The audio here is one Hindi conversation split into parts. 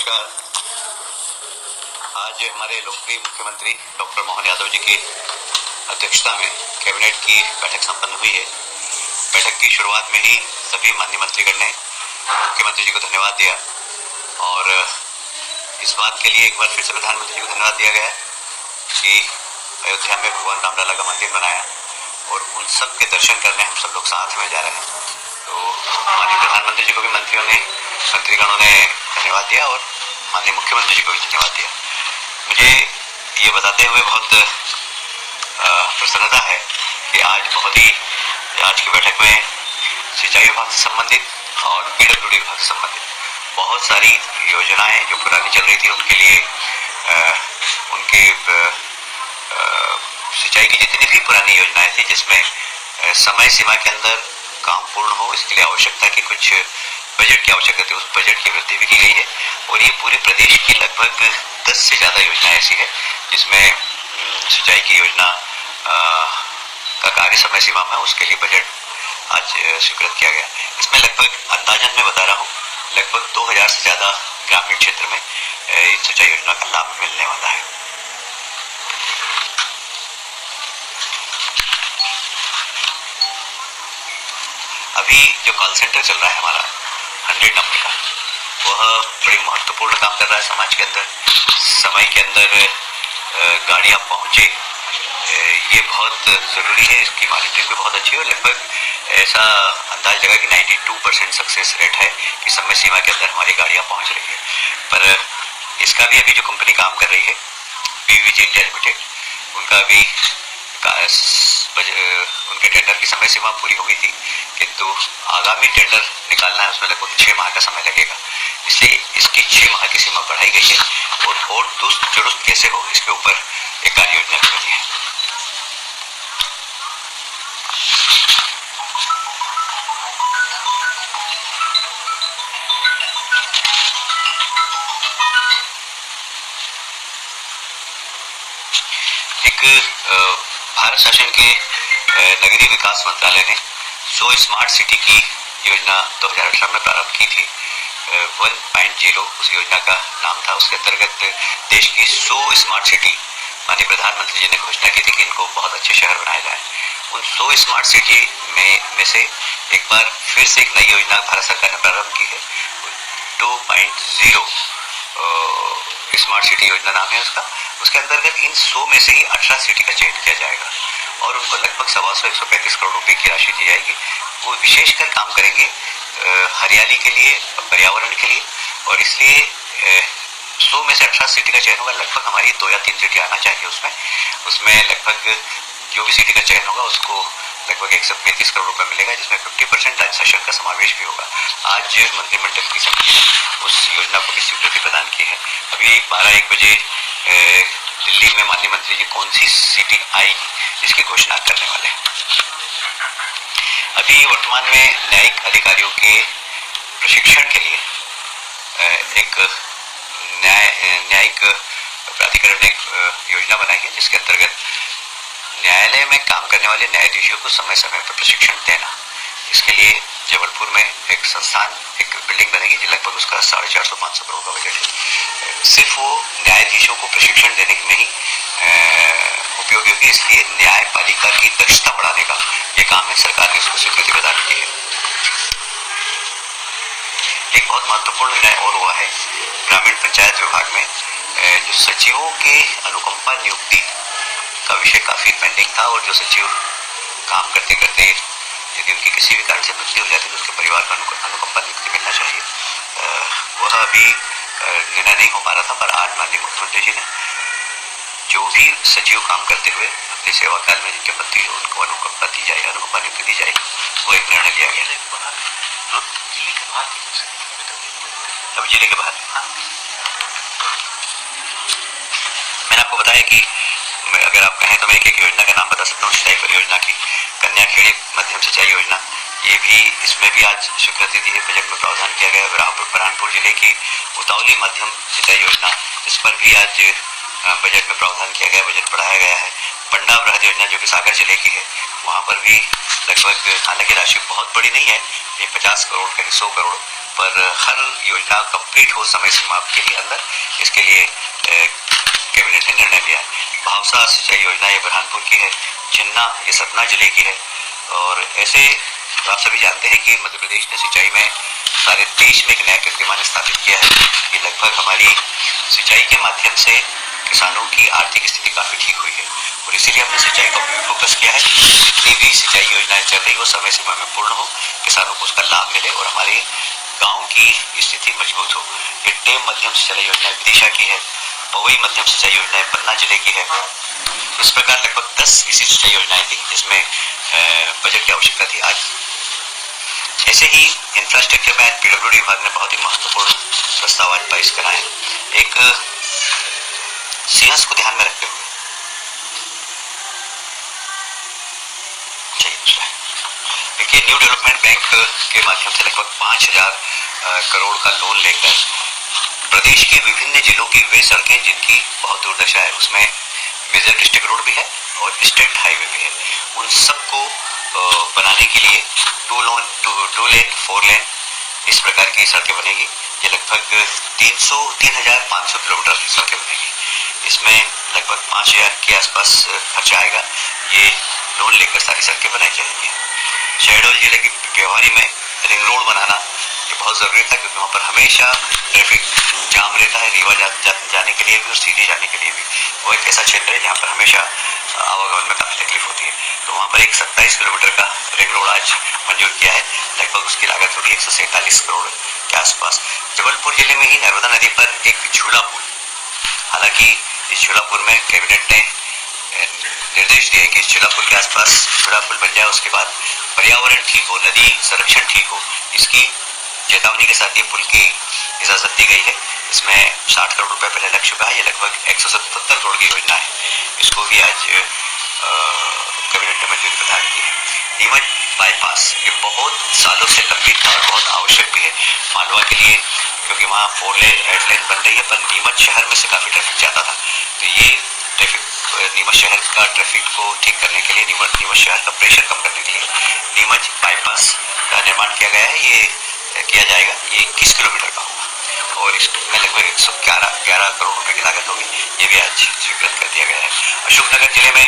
नमस्कार। आज हमारे लोकप्रिय मुख्यमंत्री डॉक्टर मोहन यादव जी की अध्यक्षता में कैबिनेट की बैठक संपन्न हुई है। बैठक की शुरुआत में ही सभी माननीय मंत्रीगण ने मुख्यमंत्री जी को धन्यवाद दिया और इस बात के लिए एक बार फिर से प्रधानमंत्री जी को धन्यवाद दिया गया कि अयोध्या में भगवान रामलला का मंदिर बनाया और उन सब के दर्शन करने हम सब लोग साथ में जा रहे हैं। तो माननीय प्रधानमंत्री जी को भी मंत्रीगणों ने धन्यवाद दिया और माननीय मुख्यमंत्री जी को भी धन्यवाद दिया। मुझे ये बताते हुए बहुत प्रसन्नता है कि आज की बैठक में सिंचाई विभाग से संबंधित और पीडब्ल्यूडी विभाग से संबंधित बहुत सारी योजनाएं जो पुरानी चल रही थी उनके लिए उनके सिंचाई की जितनी भी पुरानी योजनाएं थी जिसमें समय सीमा के अंदर काम पूर्ण हो, इसके लिए आवश्यकता की कुछ बजट की आवश्यकता थी, उस बजट की वृद्धि भी की गई है और ये पूरे प्रदेश की लगभग 10 से ज़्यादा योजनाएं ऐसी है जिसमें सिंचाई की योजना का कार्य समय सीमा में उसके लिए बजट आज स्वीकृत किया गया। इसमें लगभग अंदाजन मैं बता रहा हूँ लगभग 2000 से ज़्यादा ग्रामीण क्षेत्र में इस सिंचाई योजना का लाभ मिलने वाला है। अभी जो कॉल सेंटर चल रहा है हमारा 100 नंबर का, वह बड़ी महत्वपूर्ण काम कर रहा है समाज के अंदर। समय के अंदर गाड़ियाँ पहुँचे ये बहुत ज़रूरी है, इसकी मॉनिटरिंग भी बहुत अच्छी है और लगभग ऐसा अंदाज लगा कि 92% सक्सेस रेट है कि समय सीमा के अंदर हमारी गाड़ियाँ पहुँच रही है। पर इसका भी अभी जो कंपनी काम कर रही है PVG इंडिया लिमिटेड, उनका भी उनके टेंडर की समय सीमा पूरी हो गई थी, किंतु आगामी टेंडर निकालना है उसमें लगभग 6 माह का समय लगेगा, इसलिए इसकी 6 माह की सीमा बढ़ाई गई है और दुरुस्त कैसे हो इसके ऊपर एक कार्य योजना भी बनी है। एक भारत शासन के नगरीय विकास मंत्रालय ने 100 स्मार्ट सिटी की योजना 2018 में प्रारंभ की थी। 1.0 उस योजना का नाम था। उसके अंतर्गत देश की 100 स्मार्ट सिटी माननीय प्रधानमंत्री जी ने घोषणा की थी कि इनको बहुत अच्छे शहर बनाए जाएं। उन 100 स्मार्ट सिटी में से एक बार फिर से एक नई योजना भारत सरकार ने प्रारंभ की है। 2.0 स्मार्ट सिटी योजना नाम है उसका। उसके अंतर्गत इन 100 में से ही 18 सिटी का चयन किया जाएगा और उनको लगभग 135 करोड़ रुपए की राशि दी जाएगी। वो विशेषकर काम करेंगे हरियाली के लिए, पर्यावरण के लिए और इसलिए 100 में से 18 सिटी का चयन होगा। लगभग हमारी 2 या 3 सिटी आना चाहिए उसमें लगभग जो भी सिटी का चयन होगा उसको लगभग 135 करोड़ रुपए मिलेगा, जिसमें 50% राज्य शासन का समावेश भी होगा। आज मंत्रिमंडल की समिति ने उस योजना को भी स्वीकृति प्रदान की है। अभी 12-1 बजे दिल्ली में माननीय मंत्री जी कौन सी सिटी आएगी इसकी घोषणा करने वाले हैं। अभी वर्तमान में न्यायिक अधिकारियों के प्रशिक्षण के लिए एक न्यायिक प्राधिकरण ने एक योजना बनाई है जिसके अंतर्गत न्यायालय में काम करने वाले न्यायाधीशों को समय समय पर प्रशिक्षण देना। इसके लिए जबलपुर में एक बिल्डिंग बनेगी जो लगभग उसका 450-500 करोड़ का बजट है। सिर्फ वो न्यायाधीशों को प्रशिक्षण देने में ही उपयोगी होगी, इसलिए न्यायपालिका की दक्षता बढ़ाने का ये काम है। सरकार ने उसको स्वीकृति प्रदान की है। एक बहुत महत्वपूर्ण निर्णय और हुआ है ग्रामीण पंचायत विभाग में जो सचिवों के अनुकंपा नियुक्ति का विषय काफी पेंडिंग था और जो सचिव काम करते करते यदि उनकी किसी भी कारण से मृत्यु हो जाती है तो उसके परिवार को अनुकंपा नियुक्ति मिलना चाहिए। वह अभी निर्णय नहीं हो पा रहा था, पर आज माननीय मुख्यमंत्री जी ने जो भी सचिव काम करते हुए अपने सेवा काल में जिनके पति उनको अनुकंपा नियुक्ति दी जाएगी, वो एक निर्णय लिया गया। अभी जिले के बाहर मैंने आपको बताया कि अगर आप कहें तो मैं एक योजना का नाम बता सकता हूँ। सिंचाई परियोजना की कन्या खेड़ी मध्यम सिंचाई योजना, ये भी इसमें भी आज स्वीकृति दी है, बजट में प्रावधान किया गया है। बुरहानपुर जिले की उतावली मध्यम सिंचाई योजना, इस पर भी आज बजट में प्रावधान किया गया, बजट बढ़ाया गया है। पंडा वृहद योजना जो कि सागर जिले की है, वहाँ पर भी लगभग, हालांकि राशि बहुत बड़ी नहीं है, ये 50 करोड़ कहीं 100 करोड़, पर हर योजना कंप्लीट हो समय सीमा के लिए अंदर, इसके लिए कैबिनेट ने निर्णय लिया है। भावसा सिंचाई योजना ये बुरहानपुर की है, चिन्ना ये सतना जिले की है। और ऐसे आप सभी जानते हैं कि मध्य प्रदेश ने सिंचाई में सारे देश में एक नया कीर्तिमान स्थापित किया है कि लगभग हमारी सिंचाई के माध्यम से किसानों की आर्थिक स्थिति काफी ठीक हुई है, और इसीलिए हमने सिंचाई का फोकस किया है। जितनी भी सिंचाई योजनाएं चल रही वो समय सीमा में पूर्ण हो, किसानों को उसका लाभ मिले और हमारे गांव की स्थिति मजबूत हो। ये टेम मध्यम सिंचाई योजना विदिशा की है, पवई मध्यम सिंचाई योजना पन्ना जिले की है। इस प्रकार लगभग 10 ऐसी सिंचाई योजनाएं थी जिसमें बजट की आवश्यकता थी। आज ऐसे ही इंफ्रास्ट्रक्चर में पीडब्ल्यूडी विभाग ने बहुत ही महत्वपूर्ण प्रस्ताव आज पारित कराए। एक सिंहस्थ को ध्यान में रखते हुए देखिए, न्यू डेवलपमेंट बैंक के माध्यम से लगभग 5000 करोड़ का लोन लेकर प्रदेश के विभिन्न जिलों की वे सड़कें जिनकी बहुत दुर्दशा है, उसमें मेजर डिस्ट्रिक्ट रोड भी है और स्टेट हाईवे भी है, उन सबको बनाने के लिए 2 लेन 4 लेन इस प्रकार की सड़कें बनेगी। ये लगभग 3500 किलोमीटर की सड़कें बनेगी। इसमें लगभग 5000 के आसपास खर्चा आएगा। ये लोन लेकर सारी सड़कें बनाई जाएंगी। शहडोल जिले की व्यवहारी में रिंग रोड बनाना ये बहुत जरूरी था, क्योंकि वहाँ पर हमेशा ट्रैफिक जाम रहता है, रीवा जाने के लिए भी और सीधे जाने के लिए भी। वो एक ऐसा क्षेत्र है जहाँ पर हमेशा आवागमन में काफी तकलीफ होती है। तो वहाँ पर एक 27 किलोमीटर का रिंग रोड आज मंजूर किया है। लगभग उसकी लागत होगी 147 करोड़ के आसपास। जबलपुर जिले में ही नर्मदा नदी पर एक झूला पुल, हालांकि इस झूला पुल में कैबिनेट ने निर्देश दिए कि इस झूला पुल के आसपास झूला पुल बन जाए, उसके बाद पर्यावरण ठीक हो, नदी संरक्षण ठीक हो, इसकी चेतावनी के साथ ये पुल की इजाजत दी गई है। इसमें 60 करोड़ रुपए पहले लग चुका है। ये लगभग 177 करोड़ की योजना है। इसको भी आज कैबिनेट ने मंजूरी प्रदान की है। नीमच बाईपास ये बहुत सालों से लंबित था और बहुत आवश्यक भी है मालवा के लिए, क्योंकि वहाँ 4 लेन 8 लेन बन रही है, पर नीमच शहर में से काफी ट्रैफिक जाता था। तो ये ट्रैफिक नीमच शहर का ट्रैफिक को ठीक करने के लिए, नीमच शहर का प्रेशर कम करने के लिए नीमच बाईपास का निर्माण किया गया है। ये किया जाएगा। ये 21 किलोमीटर का होगा और इसमें लगभग 111 करोड़ रुपए की लागत होगी। ये भी आज स्वीकृत कर दिया गया है। अशोकनगर जिले में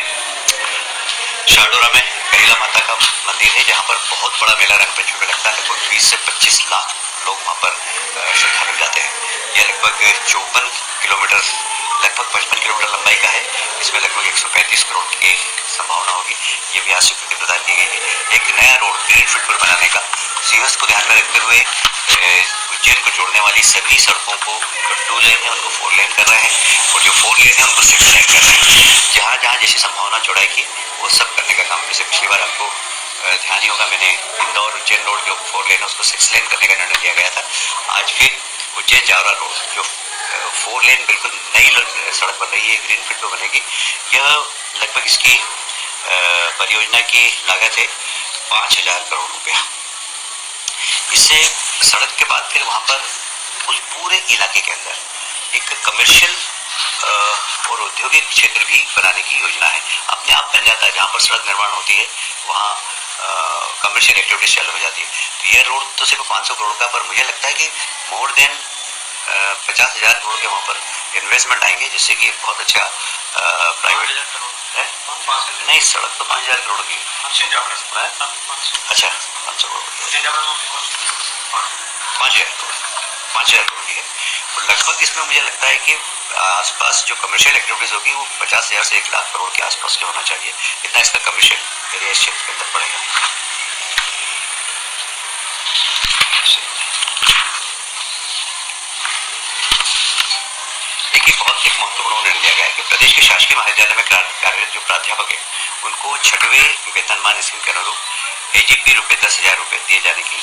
शाडोरा में कहिला माता का मंदिर है, जहाँ पर बहुत बड़ा मेला रंगपंचमी में लगता है। लगभग 20 से 25 लाख लोग वहाँ पर श्रद्धालु जाते हैं। यह लगभग 54 किलोमीटर, लगभग 55 किलोमीटर लंबाई का है। इसमें लगभग 135 करोड़ की संभावना होगी। ये भी आज स्वीकृति प्रदान की गई है। एक नया रोड ग्रीन फील्ड पर बनाने का, सिंहस्थ को ध्यान में रखते हुए उज्जैन को जोड़ने वाली सभी सड़कों को 2 लेन है उनको 4 लेन कर रहे हैं, और जो 4 लेन है उनको 6 लेन कर रहे हैं। जहाँ जहाँ जैसी संभावना चौड़ाई की वो सब करने का काम, जैसे पिछली बार आपको ध्यान ही होगा, मैंने इंदौर उज्जैन रोड जो 4 लेन है उसको 6 लेन करने का निर्णय लिया गया था। आज फिर उज्जैन जावरा रोड जो 4 लेन बिल्कुल नई सड़क बन रही है, ग्रीन फील्ड पे बनेगी। यह लगभग इसकी परियोजना की लागत है 5000 करोड़ रुपया। इससे सड़क के बाद फिर वहाँ पर उस पूरे इलाके के अंदर एक कमर्शियल और औद्योगिक क्षेत्र भी बनाने की योजना है। अपने आप बन जाता है, जहाँ पर सड़क निर्माण होती है वहाँ कमर्शियल एक्टिविटीज चालू हो जाती है। तो यह रोड तो सिर्फ 500 करोड़ का, पर मुझे लगता है कि मोर देन 50,000 करोड़ के वहाँ पर इन्वेस्टमेंट आएंगे, जिससे कि बहुत अच्छा प्राइवेट है। नहीं, सड़क तो 5000 करोड़ की है। अच्छा, 500 करोड़ 5000 करोड़ की है। लगभग इसमें मुझे लगता है कि आसपास जो कमर्शियल एक्टिविटीज होगी वो 50,000 से 1 लाख करोड़ के आसपास के होना चाहिए। इतना इसका कमर्शियल एरिया इस क्षेत्र के अंदर पड़ेगा। देखिए, बहुत एक महत्वपूर्ण निर्णय लिया गया है कि प्रदेश के शासकीय महाविद्यालय में कार्यरत जो प्राध्यापक है उनको 6वें वेतनमान स्कीम के अनुरूप एजीपी रुपये 10,000 रुपये दिए जाने की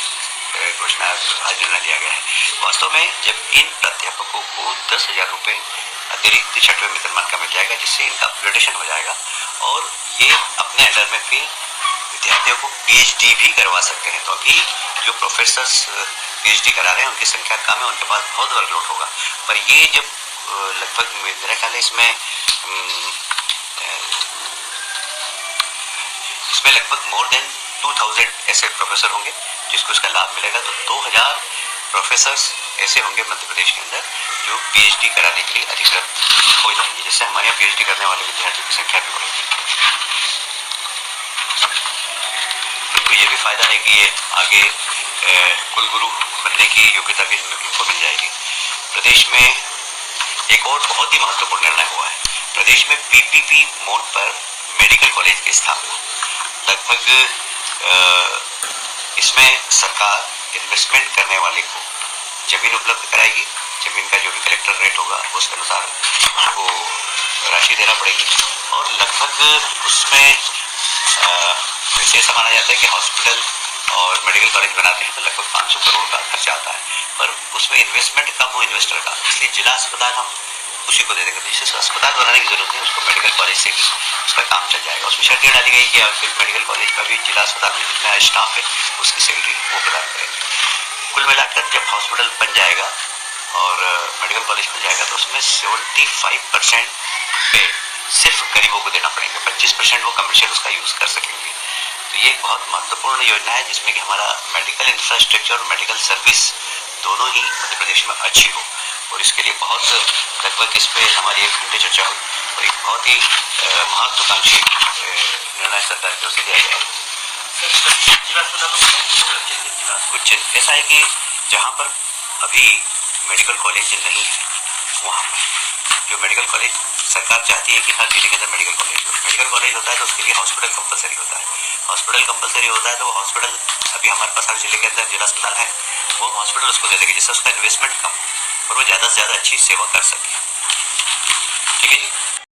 घोषणा आज निर्णय लिया गया है। वास्तव में जब इन प्राध्यापकों को 10,000 रुपये अतिरिक्त 6वें वेतनमान का मिल जाएगा, जिससे इनका अपग्रेडेशन हो जाएगा और ये अपने अंडर में फिर विद्यार्थियों को पीएचडी भी करवा सकते हैं। तो अभी जो प्रोफेसर्स पीएचडी करा रहे हैं उनकी संख्या कम है, उनके पास बहुत वर्कलोड होगा। पर ये जब लगभग मेरा ख्याल है इसमें इसमें लगभग मोर देन 2000 ऐसे प्रोफेसर होंगे जिसको इसका लाभ मिलेगा। तो 2000 प्रोफेसर्स ऐसे होंगे मध्य प्रदेश के अंदर जो पीएचडी कराने के लिए अधिकृत हो जाएंगे, जिससे हमारे यहाँ पीएचडी करने वाले विद्यार्थियों की संख्या भी बढ़ेगी। तो ये भी फायदा है कि ये आगे कुलगुरु बनने की योग्यता भी इनको मिल जाएगी। प्रदेश में एक और बहुत ही महत्वपूर्ण निर्णय हुआ है। प्रदेश में पीपीपी मोड पर मेडिकल कॉलेज की स्थापना। लगभग इसमें सरकार इन्वेस्टमेंट करने वाले को जमीन उपलब्ध कराएगी। जमीन का जो भी कलेक्टर रेट होगा उसके अनुसार उसको राशि देना पड़ेगी और लगभग उसमें वैसे ऐसा माना जाता है कि हॉस्पिटल और मेडिकल कॉलेज बनाते हैं तो लगभग 500 करोड़ का खर्चा आता है, पर उसमें इन्वेस्टमेंट कम हो इन्वेस्टर का, इसलिए जिला अस्पताल हम उसी को दे देंगे। जिसे अस्पताल बनाने की जरूरत है उसको मेडिकल कॉलेज से ही उसका काम चल जाएगा। उसमें शर्तें डाली गई कि मेडिकल कॉलेज का भी जिला अस्पताल में जितना स्टाफ है उसकी सैलरी वो प्रदान करेंगे। कुल मिलाकर जब हॉस्पिटल बन जाएगा और मेडिकल कॉलेज बन जाएगा तो उसमें 75% पे सिर्फ गरीबों को देना पड़ेगा, 25% वो कमर्शियल उसका यूज कर सकेंगे। तो ये एक बहुत महत्वपूर्ण योजना है जिसमें कि हमारा मेडिकल इंफ्रास्ट्रक्चर और मेडिकल सर्विस दोनों ही मध्य प्रदेश में अच्छी हो, और इसके लिए बहुत लगभग इस पर हमारी 1 घंटे चर्चा हुई और एक बहुत ही महत्वाकांक्षी निर्णय सरकार की ओर से दिया गया है। कुछ ऐसा है कि जहाँ पर अभी मेडिकल कॉलेज नहीं है वहाँ पर जो मेडिकल कॉलेज सरकार चाहती है कि हर जिले के अंदर मेडिकल कॉलेज हो। मेडिकल कॉलेज होता है तो उसके लिए हॉस्पिटल कंपलसरी होता है। हॉस्पिटल कंपलसरी होता है तो वो हॉस्पिटल अभी हमारे पास हर जिले के अंदर जिला अस्पताल है, वो हॉस्पिटल उसको दे देंगे जिससे उसका इन्वेस्टमेंट कम और वो ज़्यादा से ज़्यादा अच्छी सेवा कर सके। ठीक है जी।